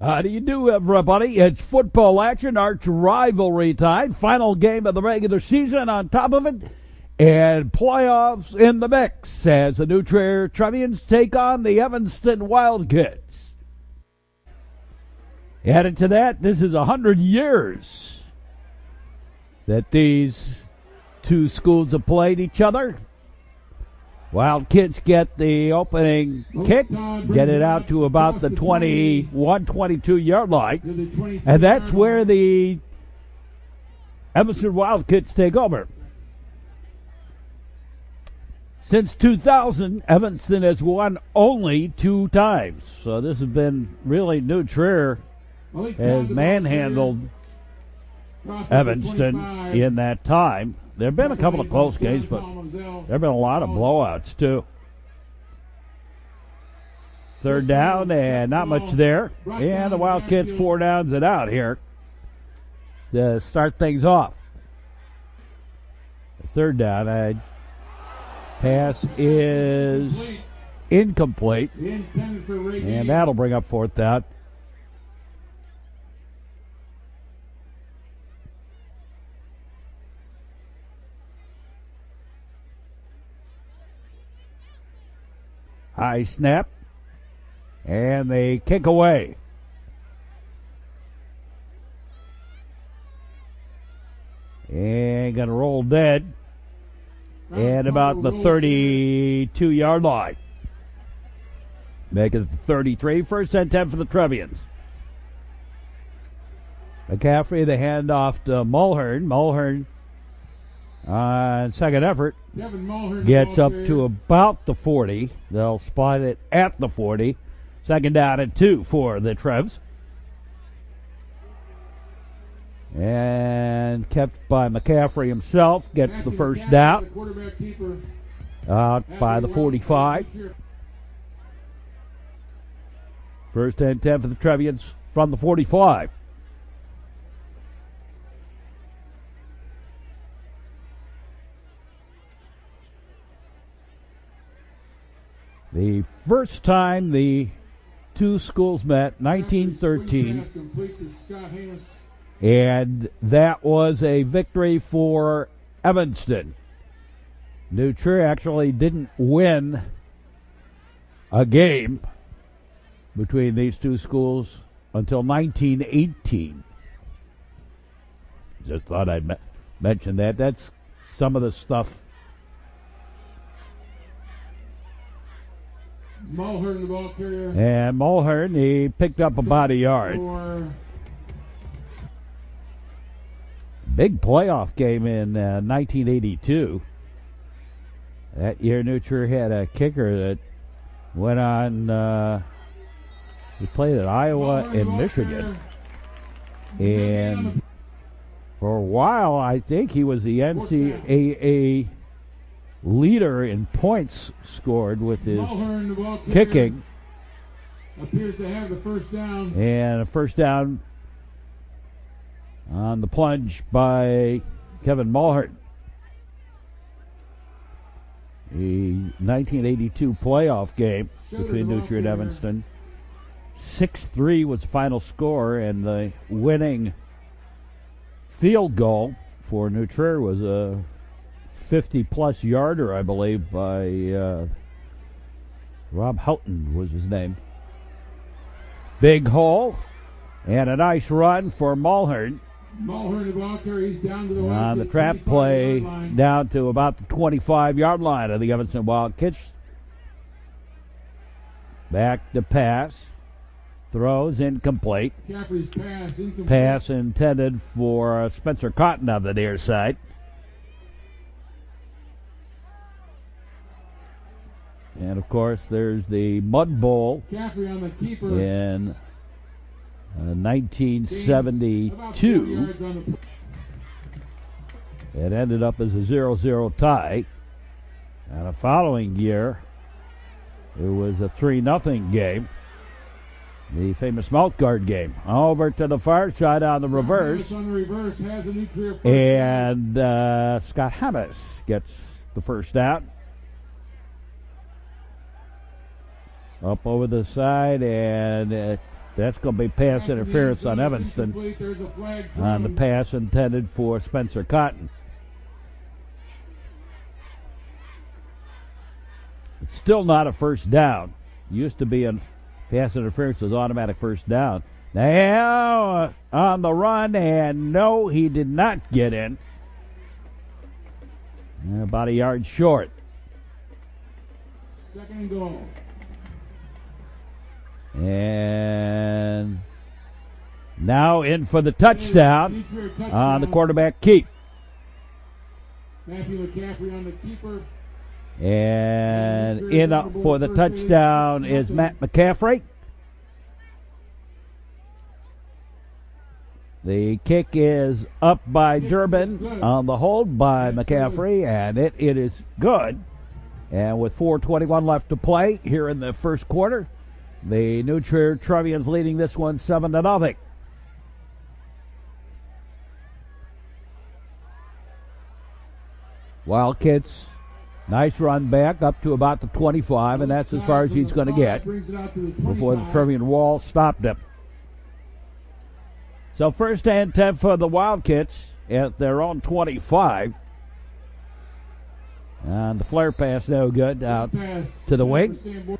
How do you do, everybody? It's football action, arch rivalry time, final game of the regular season on top of it, and playoffs in the mix as the New Trier Trevians take on the Evanston Wildcats. Added to that, this is 100 years that these two schools have played each other. Wildcats get the opening kick, get it out to about the 21, 22-yard line, and that's where the Evanston Wildcats take over. Since 2000, Evanston has won only 2 times, so this has been really New Trier has manhandled Evanston in that time. There have been a couple of close games, but there have been a lot of blowouts, too. Third down, and not much there. And the Wildcats 4 downs and out here to start things off. Third down, pass is incomplete, and that'll bring up 4th down. High snap, and they kick away. And going to roll dead at about the 32-yard line. Make it 33, first and 10 for the Trevians. McCaffrey, the handoff to Mulhern. Mulhern on second effort gets up to about the 40. They'll spot it at the 40. Second down and 2 for the Trevs. And kept by McCaffrey himself. Gets the first down. Out by the 45. First and 10 for the Trevians from the 45. The first time the two schools met, 1913, and that was a victory for Evanston. New Trier actually didn't win a game between these two schools until 1918. Just thought I'd mention that. That's some of the stuff. Mulhern, the ball carrier. And Mulhern, he picked up about a yard. Big playoff game in 1982. That year, New Trier had a kicker that went on. He played at Iowa and Michigan. And for a while, I think he was the NCAA leader in points scored with his kicking. Appears to have the first down. And a first down on the plunge by Kevin Mulhern. The 1982 playoff game between New Trier and Evanston. 6-3 was the final score, and the winning field goal for New Trier was a 50-plus yarder, I believe, by Rob Houghton was his name. Big hole, and a nice run for Mulhern. Mulhern, the ball carrier, he's down to the on the trap play, down to about the 25-yard line of the Evanston Wildcats. Back to pass. Throws incomplete. McCaffrey's pass incomplete. Pass intended for Spencer Cotton on the near side. And, of course, there's the Mud Bowl McCaffrey on the keeper. in 1972. It ended up as a 0-0 tie. And the following year, it was a 3-0 game. The famous mouth guard game. Over to the far side on the reverse. And Scott Hammes gets the first down. Up over the side, and That's going to be pass interference on Evanston There's a flag on the thrown. pass intended for Spencer Cotton. It's still not a first down. Used to be a pass interference was automatic first down. Now on the run, and no, he did not get in. About a yard short. Second and goal. And now in for the touchdown Detroit touchdown. on the quarterback keep. Matthew McCaffrey on the keeper. And in up for the touchdown is Matt McCaffrey. The kick is up by Durbin on the hold by McCaffrey, and it is good. And with 4:21 left to play here in the first quarter, the New Trier Trevians leading this one 7-0. Wildcats, nice run back up to about the 25, and that's as far as he's going to get Brings it out to the before the 25. Trevian wall stopped him. So first and 10 for the Wildcats at their own 25. And the flare pass no good out Pass to the wing. for Sam Boyd.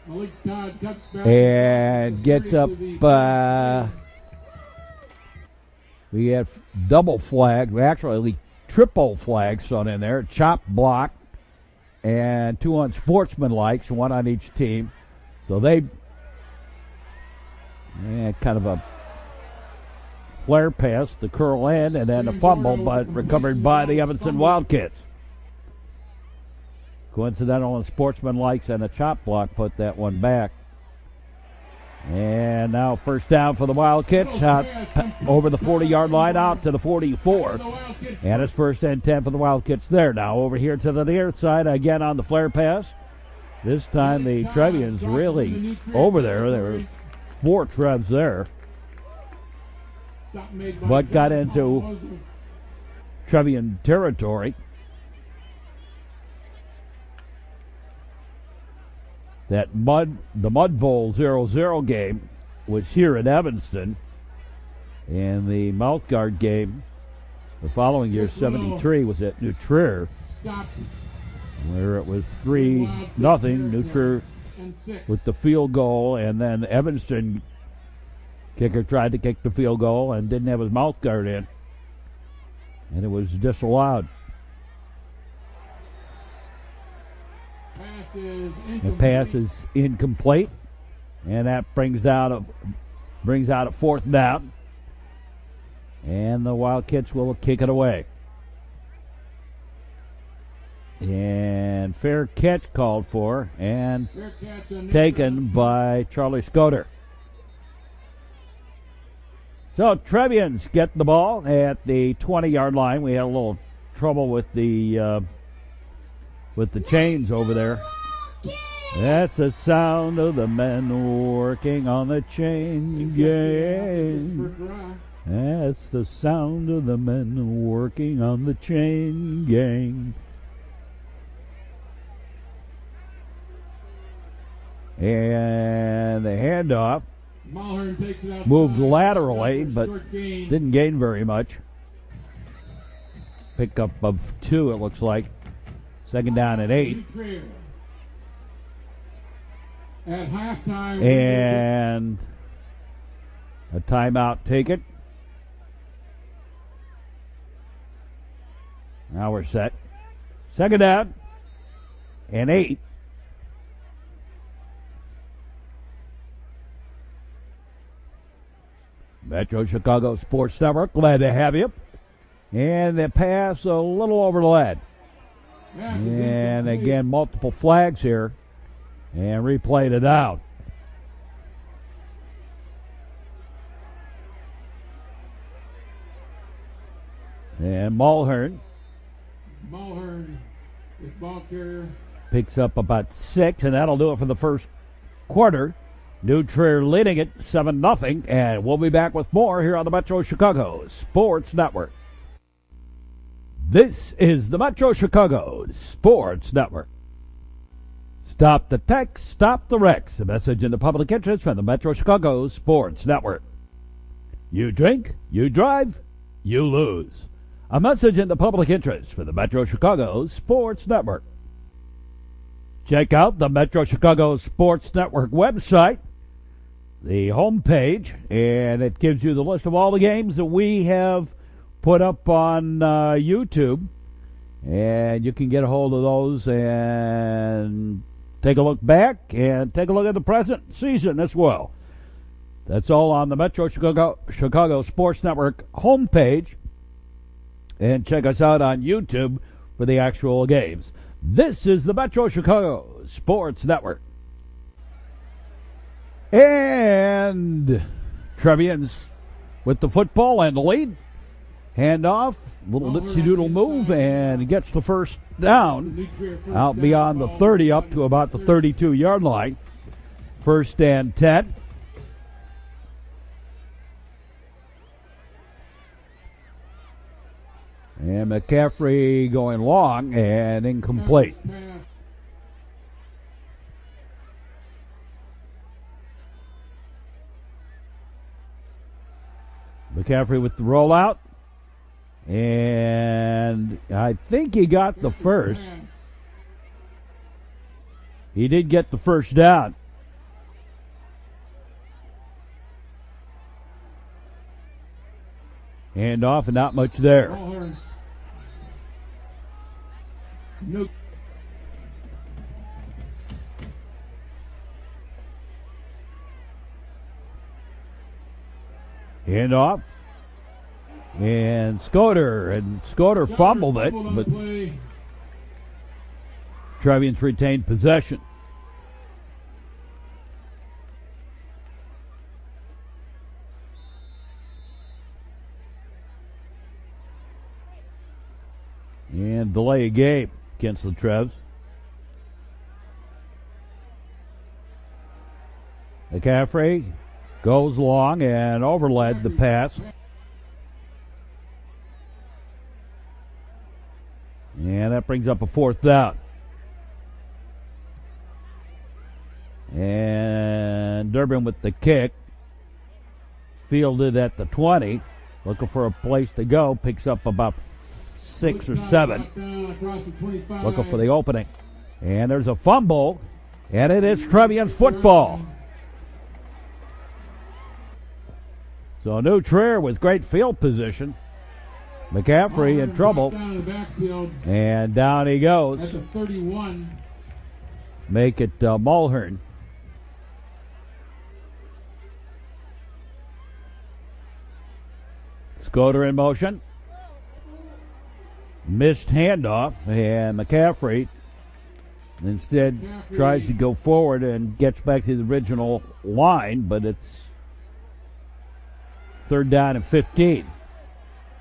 Malik Todd cuts back And gets up. We have double flag, actually triple flags thrown in there. Chop block and two unsportsmanlike, one on each team. So they kind of a flare pass, the curl in, and then a fumble, but recovered by the Evanston Wildcats. Coincidental unsportsmanlike and a chop block put that one back. And now first down for the Wildcats, out over the 40-yard line, out to the 44. And it's first and 10 for the Wildcats there. Now over here to the near side, again on the flare pass. This time the Trevians really over there. There were 4 Trevs there, but got into Trevian territory. The Mud Bowl 0-0 game was here in Evanston, and the mouth guard game the following year, 73, was at New Trier, where it was 3-0, New Trier with the field goal, and then Evanston kicker tried to kick the field goal and didn't have his mouth guard in, and it was disallowed. The pass is incomplete, and that brings out a fourth down, and the Wildcats will kick it away. And fair catch called for and taken by Charlie Scoter. So Trevians get the ball at the 20-yard line. We had a little trouble with the chains over there. That's the sound of the men working on the chain gang. That's the sound of the men working on the chain gang. And the handoff moved laterally, but didn't gain very much. Pickup of 2, it looks like. Second down and 8. At halftime. And a timeout taken. Now we're set. Second down and 8. Metro Chicago Sports Network, glad to have you. And the pass a little over the lead. And again, multiple flags here. And replayed it out. And Mulhern is ball carrier. Picks up about 6, and that'll do it for the first quarter. New Trier leading it 7-0, and we'll be back with more here on the Metro Chicago Sports Network. This is the Metro Chicago Sports Network. Stop the text, stop the wrecks. A message in the public interest from the Metro Chicago Sports Network. You drink, you drive, you lose. A message in the public interest for the Metro Chicago Sports Network. Check out the Metro Chicago Sports Network website, the homepage, and it gives you the list of all the games that we have put up on YouTube, and you can get a hold of those and take a look back and take a look at the present season as well. That's all on the Metro Chicago Sports Network homepage, and check us out on YouTube for the actual games. This is the Metro Chicago Sports Network. And Trevians with the football and the lead. Hand off, little dipsy-doodle move, and gets the first down out beyond the 30 up to about the 32-yard line. First and 10. And McCaffrey going long and incomplete. McCaffrey with the rollout. And I think he got the first. He did get the first down. Hand off and not much there. Hand off. And Scoter fumbled it, but Trevians retained possession. And delay a game against the Trevs. McCaffrey goes long and overled the pass. And that brings up a fourth down. And Durbin with the kick. Fielded at the 20. Looking for a place to go. Picks up about 6 or 7. Looking for the opening. And there's a fumble. And it is Trevians football. So New Trier with great field position. McCaffrey in trouble. And down he goes. At the 31. Make it Mulhern. Scoter in motion. Missed handoff, and McCaffrey instead tries to go forward and gets back to the original line, but it's third down and 15.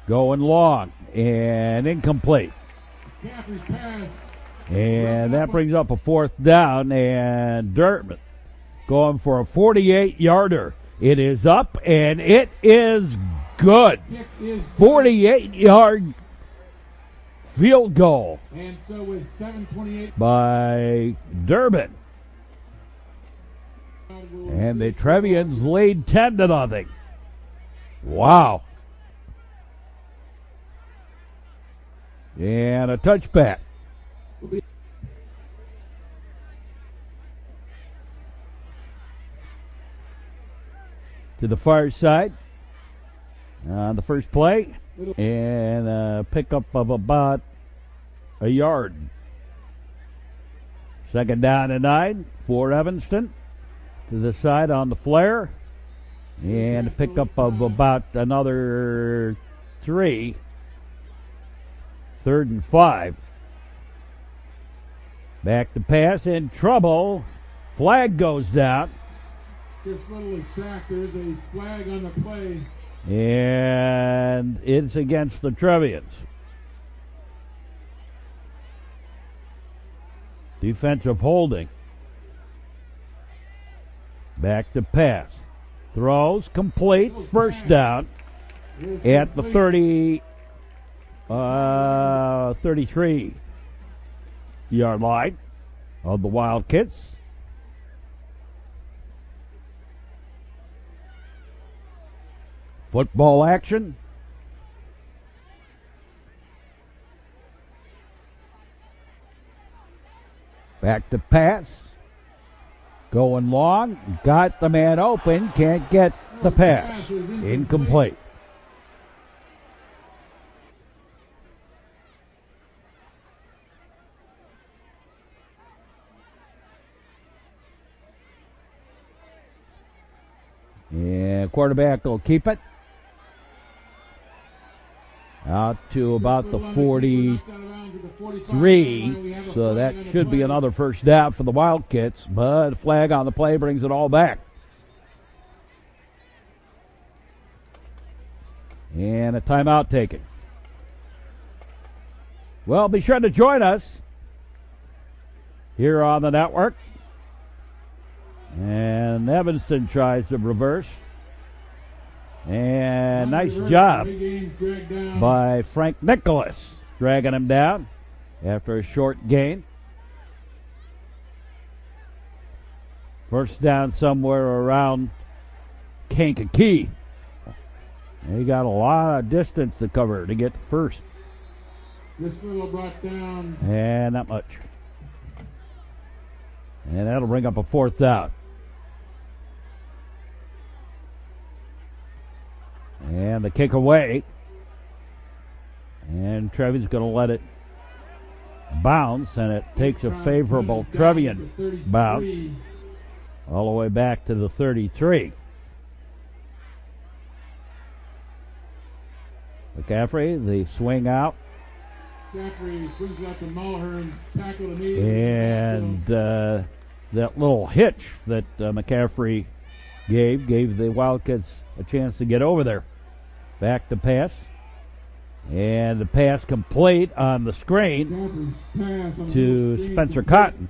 Going long and incomplete. And that brings up a fourth down, and Durbin going for a 48-yarder. It is up, and it is good. 48-yard field goal. And so with 7:28 by Durbin. And the Trevians lead 10-0. Wow. And a touchback. To the far side on the first play, and a pickup of about a yard. Second down and 9 for Evanston. To the side on the flare, and a pickup of about another 3. Third and 5. Back to pass, in trouble. Flag goes down. Chris Little is sacked. There is a flag on the play. And it's against the Trevians. Defensive holding. Back to pass. Throws complete. First down at the 30. 33-yard line of the Wildcats. Football action. Back to pass. Going long. Got the man open. Can't get the pass. Incomplete. And quarterback will keep it. Out to about the 43. So that should be another first down for the Wildcats. But a flag on the play brings it all back. And a timeout taken. Well, be sure to join us here on the network. And Evanston tries to reverse. And nice job by Frank Nicholas, dragging him down after a short gain. First down somewhere around Kankakee. He got a lot of distance to cover to get to first. This little brought down. And not much. And that'll bring up a fourth down. And the kick away. And Trevian's going to let it bounce, and it takes a favorable Trevian bounce all the way back to the 33. McCaffrey, the swing out. McCaffrey swings out to Mulhern, tackle immediately. And that little hitch that McCaffrey gave the Wildcats a chance to get over there. Back to pass. And the pass complete on the screen to Spencer Cotton.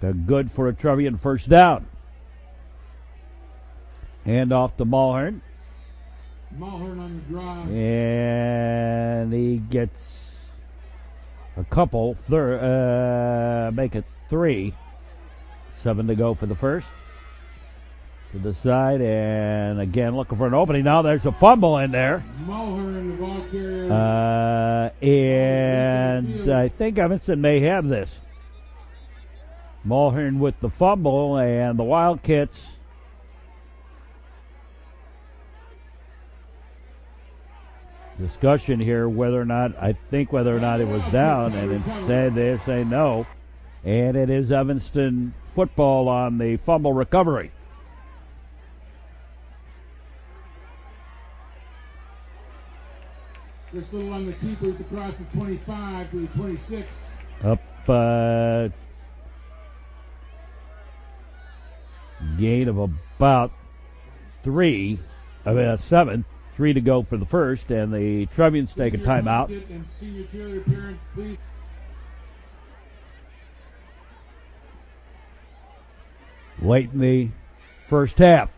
Good for a Trevian first down. Hand off to Mulhern. Mulhern on the drive. And he gets a couple. Make it 3. 7 to go for the first. To the side, and again looking for an opening. Now there's a fumble in there. Mulhern, the ball carrier. And I think Evanston may have this. Mulhern with the fumble, and the Wildcats discussion here whether or not it was down, and instead they're saying no. And it is Evanston football on the fumble recovery. This little on the keepers across the 25 to the 26. Up gain of about 7. 3 to go for the first, and the Trevians take a timeout. Late in the first half.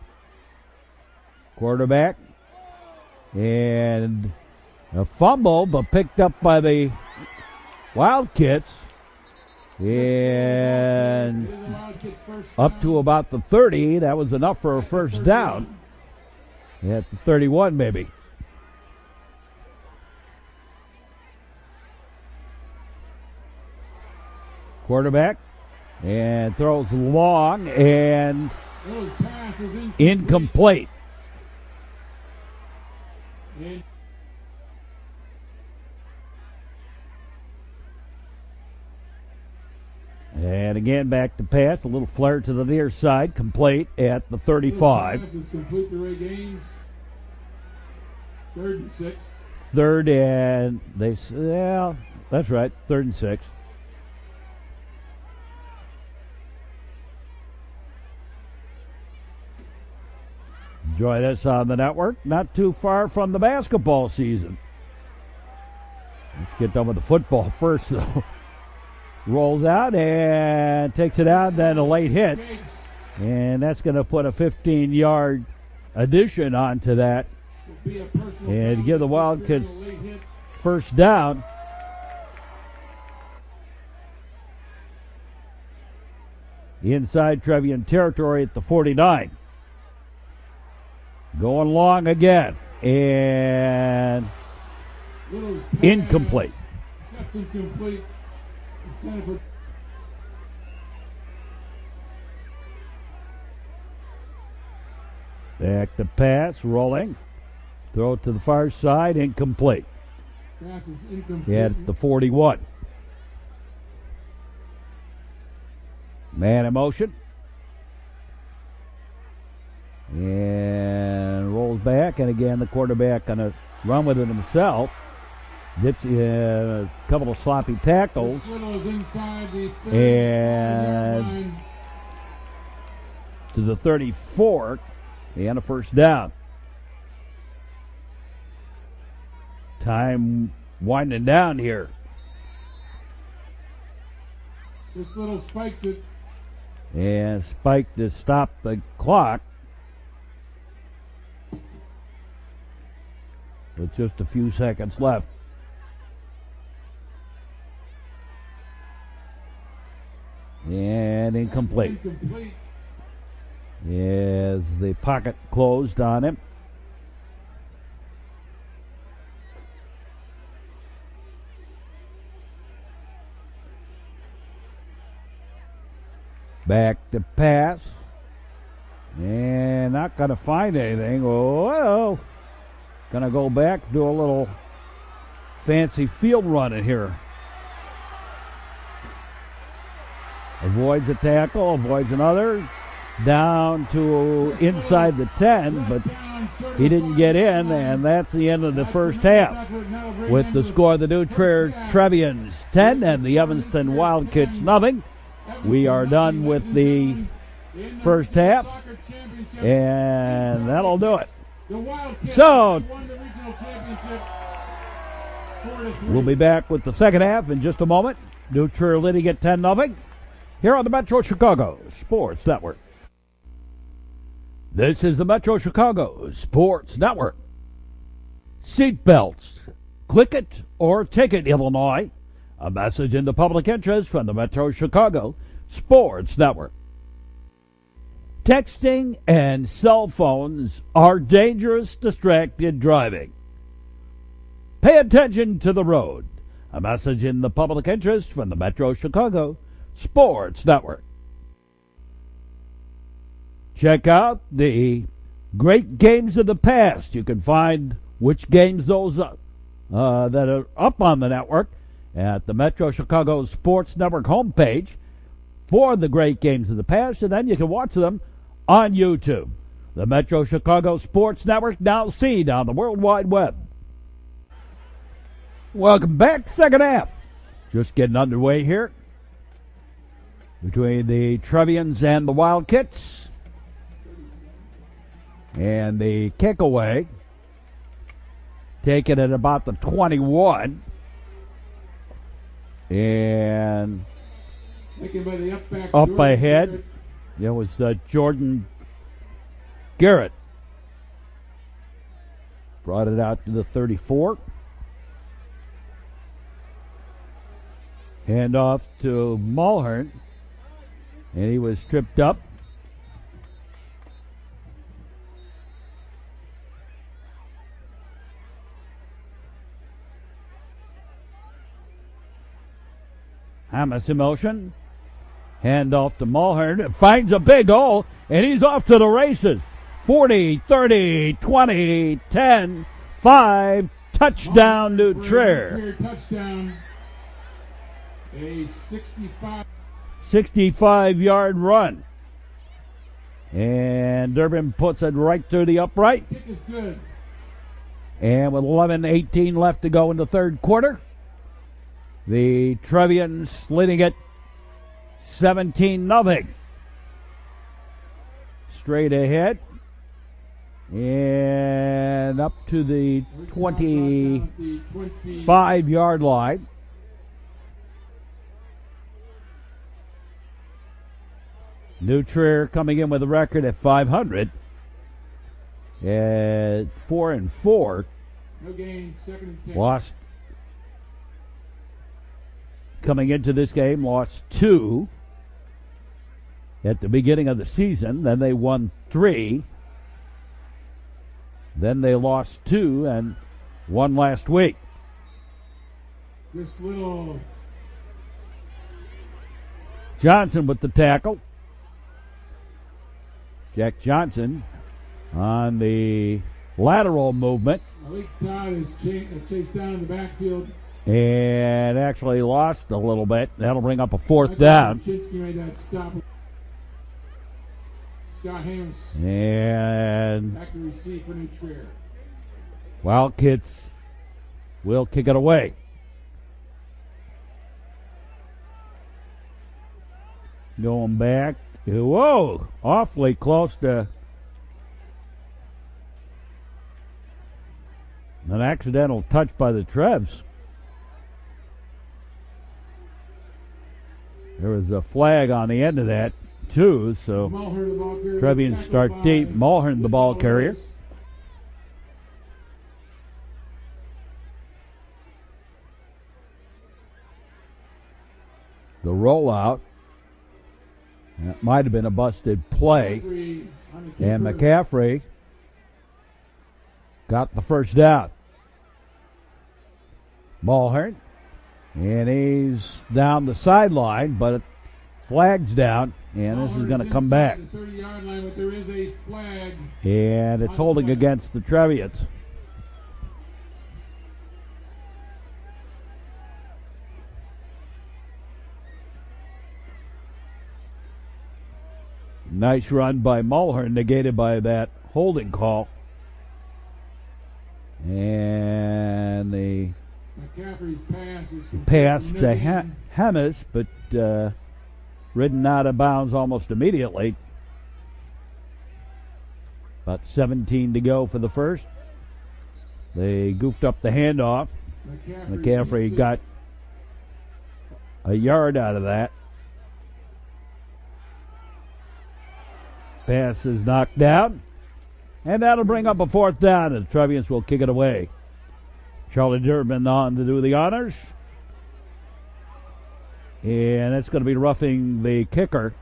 Quarterback. And a fumble, but picked up by the Wildcats. And up to about the 30. That was enough for a first down. At the 31, maybe. Quarterback. And throws long and incomplete. And again, back to pass. A little flare to the near side. Complete at the 35. Complete to Ray Gaines. 3rd and 6. Third and that's right. 3rd and 6. Join us on the network. Not too far from the basketball season. Let's get done with the football first, though. Rolls out and takes it out, then a late hit. And that's going to put a 15-yard addition onto that. And give the Wildcats first down. Inside Trevian territory at the 49. Going long again. And incomplete. Just incomplete. Back to pass, rolling. Throw it to the far side, incomplete. Pass is incomplete. At the 41. Man in motion. And rolls back, and again the quarterback going to run with it himself. Dips a couple of sloppy tackles. And to the 34, and a first down. Time winding down here. This little spikes it. And Spike to stop the clock. With just a few seconds left. And incomplete. As the pocket closed on him. Back to pass. And not going to find anything. Oh, well. Going to go back, do a little fancy field running here. Avoids a tackle, avoids another. Down to inside the 10, but he didn't get in, and that's the end of the first half. With the score, the New Trier Trevians 10 and the Evanston Wildcats nothing. We are done with the first half, and that'll do it. So, we'll be back with the second half in just a moment. New Trier leading at 10-0 here on the Metro Chicago Sports Network. This is the Metro Chicago Sports Network. Seatbelts. Click it or take it, Illinois. A message in the public interest from the Metro Chicago Sports Network. Texting and cell phones are dangerous, distracted driving. Pay attention to the road. A message in the public interest from the Metro Chicago Sports Network. Check out the great games of the past. You can find which games those that are up on the network at the Metro Chicago Sports Network homepage for the great games of the past, and then you can watch them on YouTube. The Metro Chicago Sports Network, now seen on the World Wide Web. Welcome back, second half. Just getting underway here between the Trevians and the Wildcats. And the kick away, taken at about the 21. And up ahead, it was Jordan Garrett. Brought it out to the 34. Hand off to Mulhern. And he was tripped up. Hamas in motion. Hand off to Mulhern. Finds a big hole, and he's off to the races. 40, 30, 20, 10, 5. Touchdown, New Trier. Touchdown. A 65-yard run. And Durbin puts it right through the upright. Kick is good. And with 11:18 left to go in the third quarter, the Trevians leading it 17-0. Straight ahead. And up to the 25-yard line. New Trier coming in with a record at 500. At 4-4. No gain, second and 10. Lost coming into this game, lost 2 at the beginning of the season. Then they won 3. Then they lost 2 and 1 last week. This little Johnson with the tackle. Jack Johnson on the lateral movement. Malik Todd is chased down in the backfield. And actually lost a little bit. That'll bring up a 4th down. Chinsky made that stop. Scott Hams And back to receive for New Trier. Wildcats will kick it away. Going back. Whoa! Awfully close to an accidental touch by the Trevs. There was a flag on the end of that, too, so Trevians start deep. Mulhern, the ball carrier. The rollout. That might have been a busted play. And McCaffrey got the first down. Mulhern. And he's down the sideline, but flag's down, and this is going to come back. And it's holding against the Trevians. Nice run by Mulhern, negated by that holding call. And the pass to Hamas, but ridden out of bounds almost immediately. About 17 to go for the first. They goofed up the handoff. McCaffrey got a yard out of that. Pass is knocked down. And that'll bring up a 4th down, and the Trevians will kick it away. Charlie Durbin on to do the honors. And it's going to be roughing the kicker.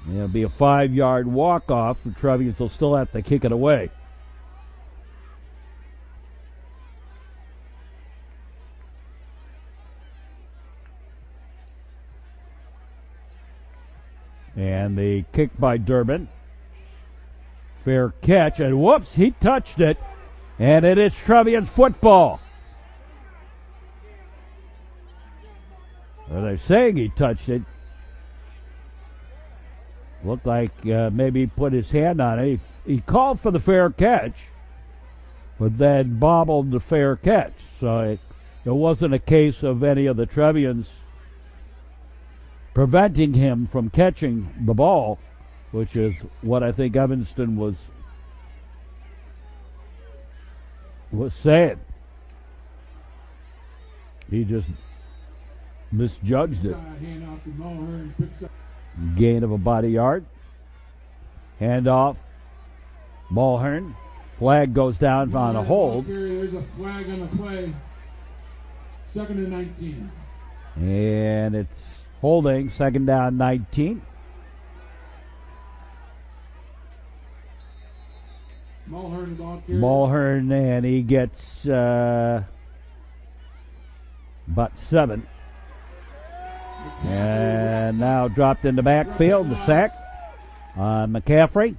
It'll be a 5-yard walk-off. The Trevians will still have to kick it away. And the kick by Durbin. Fair catch, and whoops, he touched it. And it is Trevians football. Well, they're saying he touched it. Looked like maybe he put his hand on it. He called for the fair catch, but then bobbled the fair catch. So it wasn't a case of any of the Trevians preventing him from catching the ball, which is what I think Evanston was saying. He just misjudged it. Gain of a body yard. Handoff. Mulhern. Flag goes down on a hold. There's a flag on the play. 2nd and 19. And it's holding. 2nd down, 19. Mulhern, and he gets about 7. And now dropped in the backfield, the sack on McCaffrey.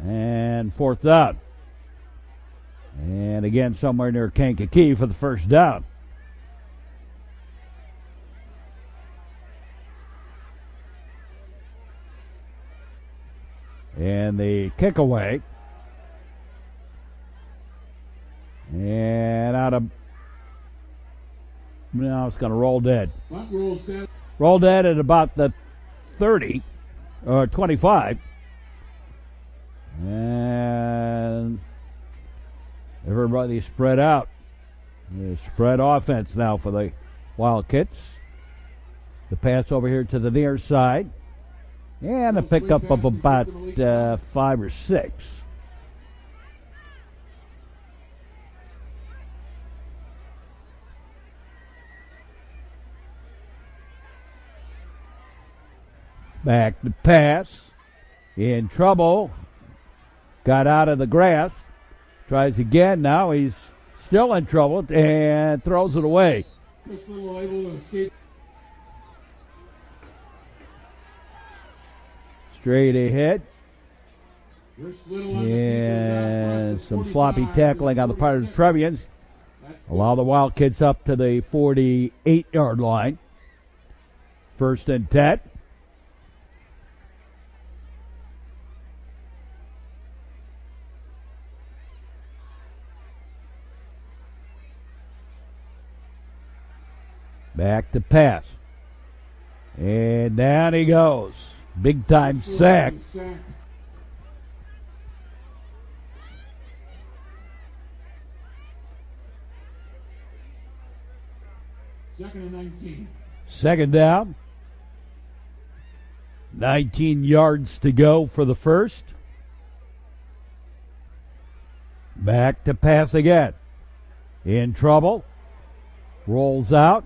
And 4th down. And again, somewhere near Kankakee for the first down. And the kick away. And out of... Now it's going to roll dead. Roll dead at about the 30 or 25. And everybody spread out. Spread offense now for the Wildcats. The pass over here to the near side. And a pickup of about 5 or 6. Back to pass. In trouble. Got out of the grass. Tries again. Now he's still in trouble and throws it away. Chris Little able to escape. Straight ahead. Chris Little on And the some sloppy tackling on the part of the Trevians. Allow the Wildcats up to the 48-yard line. 1st and 10. Back to pass. And down he goes. Big time sack. Second and 19. Second down. 19 yards to go for the first. Back to pass again. In trouble. Rolls out.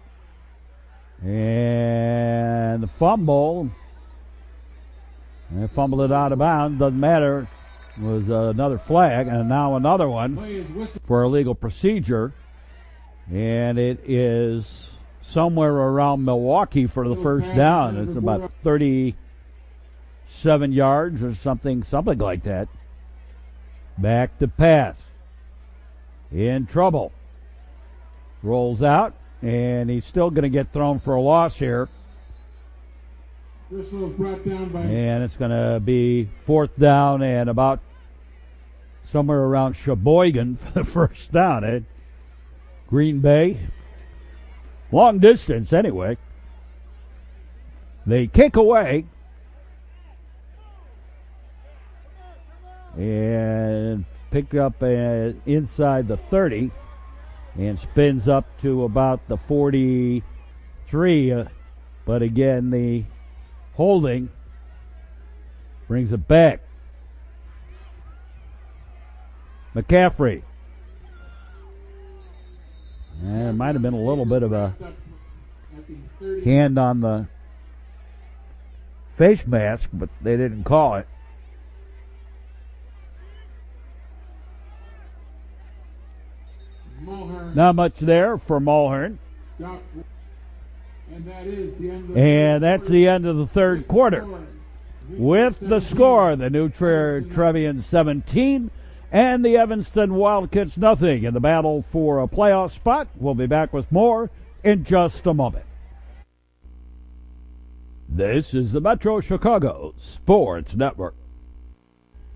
And the fumble. They fumbled it out of bounds. Doesn't matter. It was another flag. And now another one for illegal procedure. And it is somewhere around Milwaukee for the first down. It's about 37 yards or something like that. Back to pass. In trouble. Rolls out. And he's still going to get thrown for a loss here. Brought down by and it's going to be 4th down and about somewhere around Sheboygan for the first down. Green Bay. Long distance anyway. They kick away. And picked up inside the 30. And spins up to about the 43. But again, the holding brings it back. McCaffrey. And it might have been a little bit of a hand on the face mask, but they didn't call it. Mulhern. Not much there for Mulhern. And that's the end of the third quarter. With the score, the New Trevian 17 and the Evanston Wildcats nothing in the battle for a playoff spot. We'll be back with more in just a moment. This is the Metro Chicago Sports Network.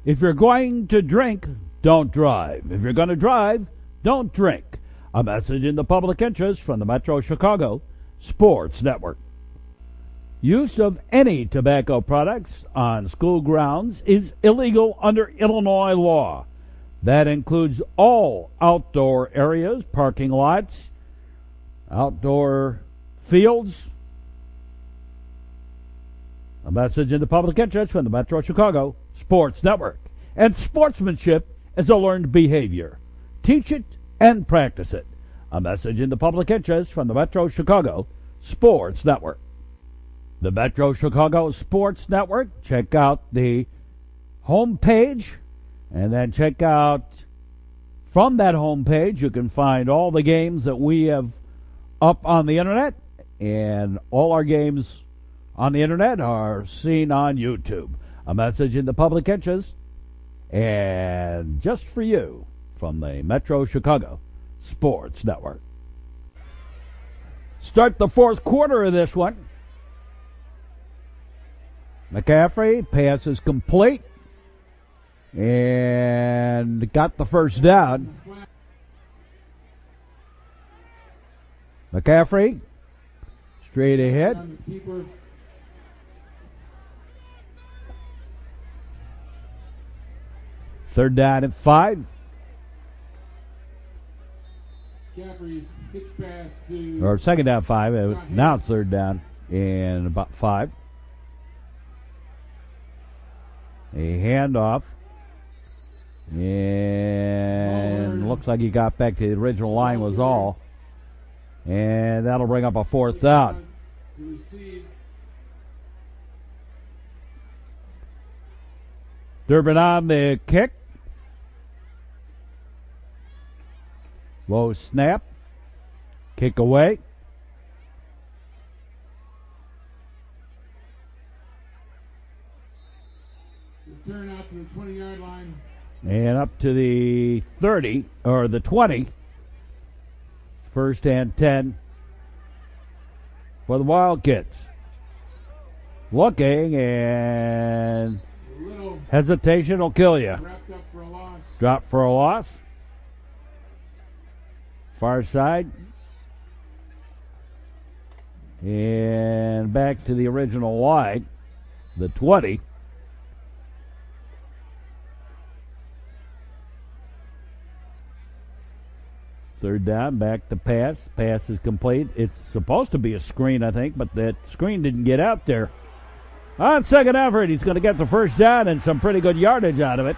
If you're going to drink, don't drive. If you're going to drive, don't drink. A message in the public interest from the Metro Chicago Sports Network. Use of any tobacco products on school grounds is illegal under Illinois law. That includes all outdoor areas, parking lots, outdoor fields. A message in the public interest from the Metro Chicago Sports Network. And sportsmanship is a learned behavior. Teach it and practice it. A message in the public interest from the Metro Chicago Sports Network. The Metro Chicago Sports Network. Check out the home page, and then check out from that home page you can find all the games that we have up on the internet, and all our games on the internet are seen on YouTube. A message in the public interest, and just for you from the Metro Chicago Sports Network. Start the fourth quarter of this one. McCaffrey, pass is complete, and got the first down. McCaffrey, straight ahead. Third down and 5. Or second down 5. Now it's third down and about 5. A handoff. And looks like he got back to the original line was all. And that'll bring up a fourth down. Durbin on the kick. Low snap. Kick away. Return out to the 20-yard line. And up to the 30, or the 20. First and 10 for the Wildcats. Looking, and hesitation will kill you. Wrapped up for a loss. Drop for a loss. Far side. And back to the original line, the 20. Third down, back to pass. Pass is complete. It's supposed to be a screen, I think, but that screen didn't get out there. On second effort, he's going to get the first down and some pretty good yardage out of it.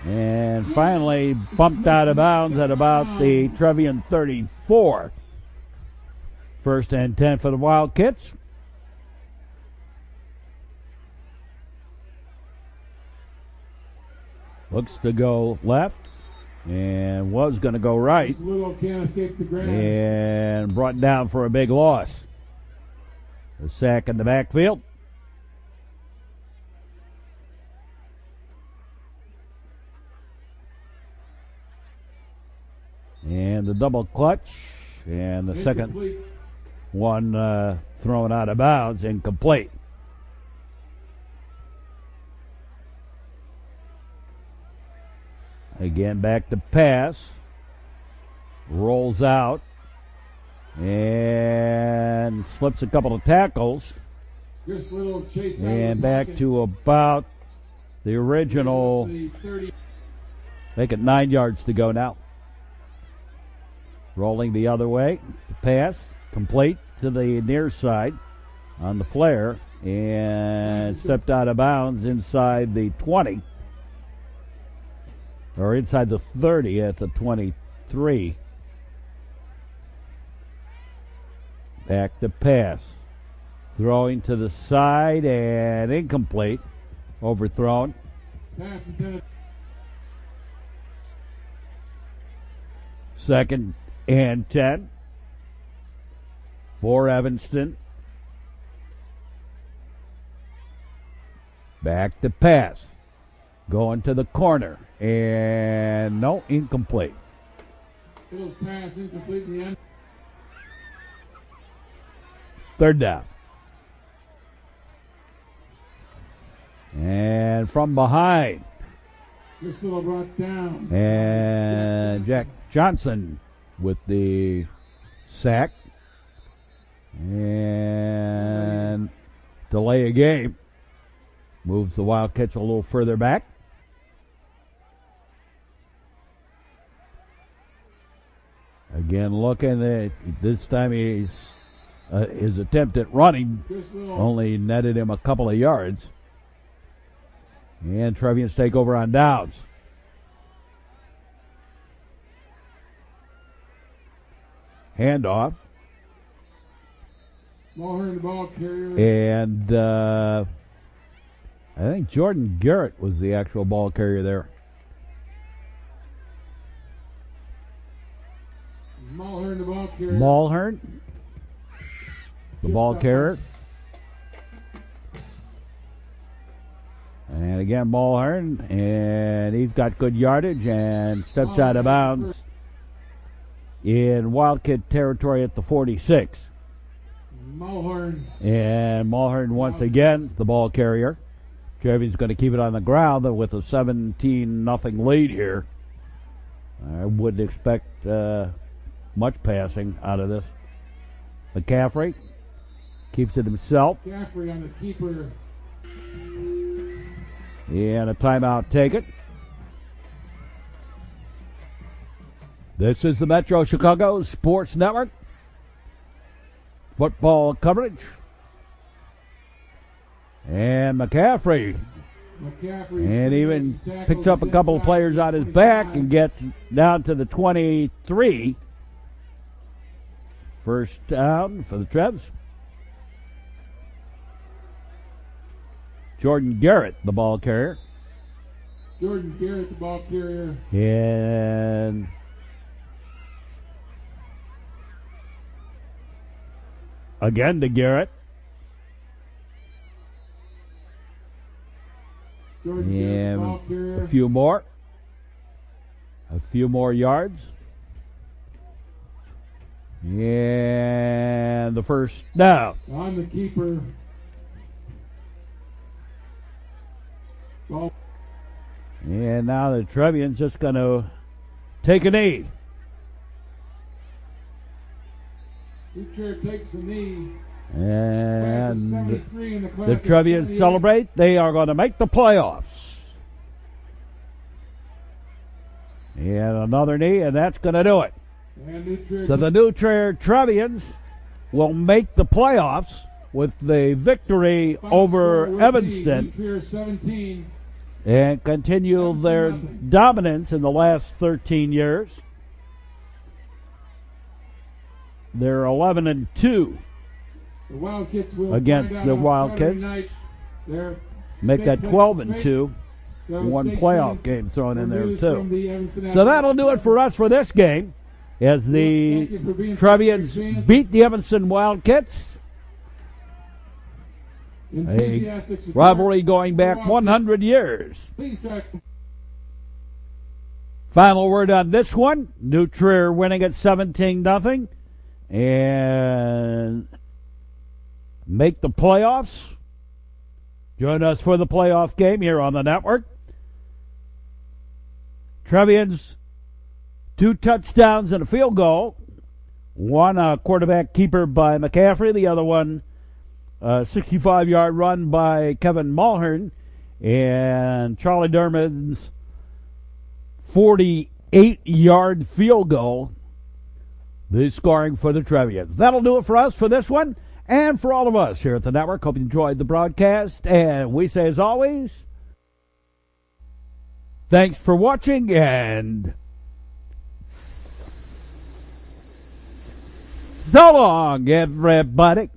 And finally bumped out of bounds at about the Trevian 34. First and 10 for the Wildcats. Looks to go left. And was going to go right. Little can't escape the grass. And brought down for a big loss. A sack in the backfield. And the double clutch. And the second one thrown out of bounds, incomplete. Again, back to pass. Rolls out. And slips a couple of tackles. And back to about the original. Make it 9 yards to go now. Rolling the other way. Pass. Complete to the near side on the flare. And stepped out of bounds inside the 20. Or inside the 30 at the 23. Back to pass. Throwing to the side and incomplete. Overthrown. Pass intended. Second and 10 for Evanston. Back to pass. Going to the corner. And no, incomplete. Little's pass incomplete in the end. Third down. And from behind. This Little brought down. And Jack Johnson with the sack. And delay a game. Moves the Wildcats a little further back. Again, looking at this time, he's his attempt at running only netted him a couple of yards. And Trevian's take over on downs. Handoff. Mulhern, the ball carrier. And I think Jordan Garrett was the actual ball carrier there. Mulhern, the ball carrier. Mulhern, the ball carrier. And again, Mulhern, and he's got good yardage and steps out of bounds in Wildcat territory at the 46. Mulhern. And Mulhern once again, the ball carrier. Trevian's going to keep it on the ground with a 17-0 lead here. I wouldn't expect much passing out of this. McCaffrey keeps it himself. McCaffrey on the keeper. And a timeout taken. This is the Metro Chicago Sports Network. Football coverage. And McCaffrey McCaffrey And even tackles picks up a couple of inside players the on his 25. back and gets down to the 23. First down for the Trebs. Jordan Garrett, the ball carrier. Jordan Garrett, the ball carrier. And again to Garrett. Jordan Garrett, the ball And carrier. a few more. A few more yards. And the first down. On the keeper. Ball. And now the Trevian's just going to take a knee. Chair takes a knee. And 73 in the class the of Trevians 78. celebrate. They are going to make the playoffs. And another knee, and that's going to do it. And New Trier So the New Trier Trevians will make the playoffs with the victory final over score will be Evanston New Trier 17. and continue their dominance in the last 13 years. They're 11-2 The Wildcats will against find the out on Wildcats. Saturday night. Their Make state that play 12-2. straight. So One stay playoff tuned game thrown in for there news from too. the Evanston So that'll Athletic do it for us for this game, as the Thank you for being Trevians fans. beat the Evanston Wildcats. Enthusiastic support Rivalry going back for Wildcats. 100 years. Please track. Final word on this one. New Trier winning at 17-0 and make the playoffs. Join us for the playoff game here on the network. Trevians, 2 touchdowns and a field goal. One quarterback keeper by McCaffrey. The other one, 65-yard run by Kevin Mulhern. And Charlie Derman's 48-yard field goal. The scoring for the Trevians. That'll do it for us for this one. And for all of us here at the network, hope you enjoyed the broadcast. And we say, as always, thanks for watching, and so long, everybody.